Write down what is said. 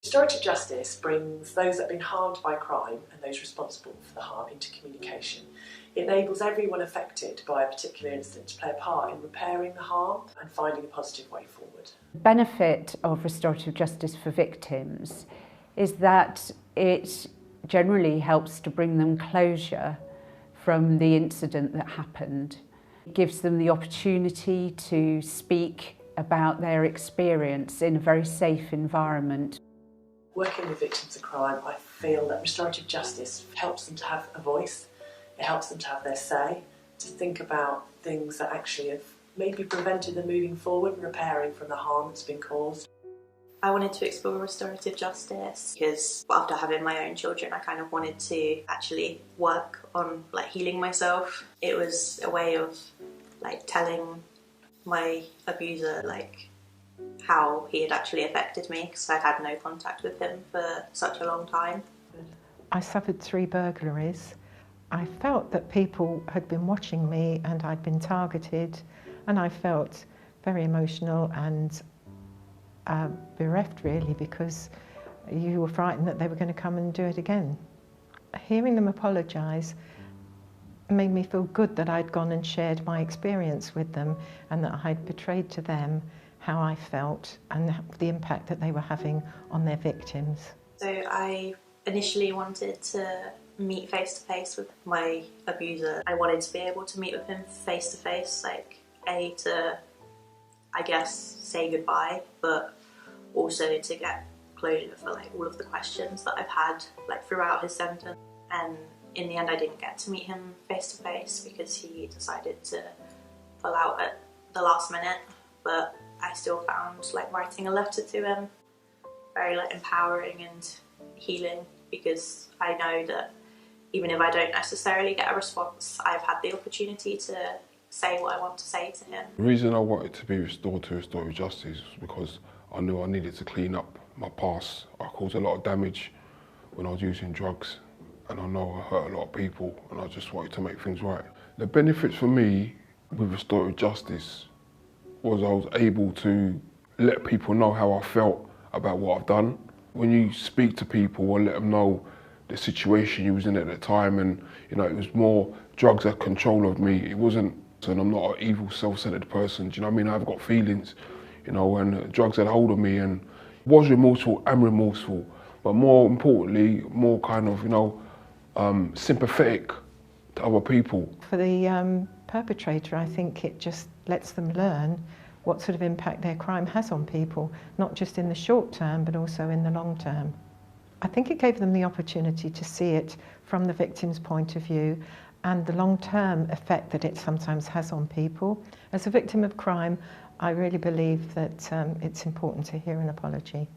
Restorative justice brings those that have been harmed by crime and those responsible for the harm into communication. It enables everyone affected by a particular incident to play a part in repairing the harm and finding a positive way forward. The benefit of restorative justice for victims is that it generally helps to bring them closure from the incident that happened. It gives them the opportunity to speak about their experience in a very safe environment. Working with victims of crime, I feel that restorative justice helps them to have a voice, it helps them to have their say, to think about things that actually have maybe prevented them moving forward and repairing from the harm that's been caused. I wanted to explore restorative justice because after having my own children, I kind of wanted to actually work on healing myself. It was a way of telling my abuser how he had actually affected me, because I'd had no contact with him for such a long time. I suffered 3 burglaries. I felt that people had been watching me and I'd been targeted, and I felt very emotional and bereft really, because you were frightened that they were going to come and do it again. Hearing them apologise made me feel good that I'd gone and shared my experience with them, and that I'd portrayed to them how I felt and the impact that they were having on their victims. So I initially wanted to meet face to face with my abuser. I wanted to be able to meet with him face to face, to, I guess, say goodbye, but also to get closure for all of the questions that I've had throughout his sentence. And in the end, I didn't get to meet him face to face because he decided to pull out at the last minute. But I still found writing a letter to him very empowering and healing, because I know that even if I don't necessarily get a response, I've had the opportunity to say what I want to say to him. The reason I wanted to be restored to restorative justice was because I knew I needed to clean up my past. I caused a lot of damage when I was using drugs, and I know I hurt a lot of people, and I just wanted to make things right. The benefits for me with restorative justice was I was able to let people know how I felt about what I've done. When you speak to people or let them know the situation you was in at the time, and it was more drugs had control of me. It wasn't, and I'm not an evil, self-centered person. Do you know what I mean? I've got feelings, and drugs had hold of me, and was remorseful and remorseful, but more importantly, more kind of, sympathetic to other people. For the perpetrator, I think it just lets them learn what sort of impact their crime has on people, not just in the short term, but also in the long term. I think it gave them the opportunity to see it from the victim's point of view and the long-term effect that it sometimes has on people. As a victim of crime, I really believe that it's important to hear an apology.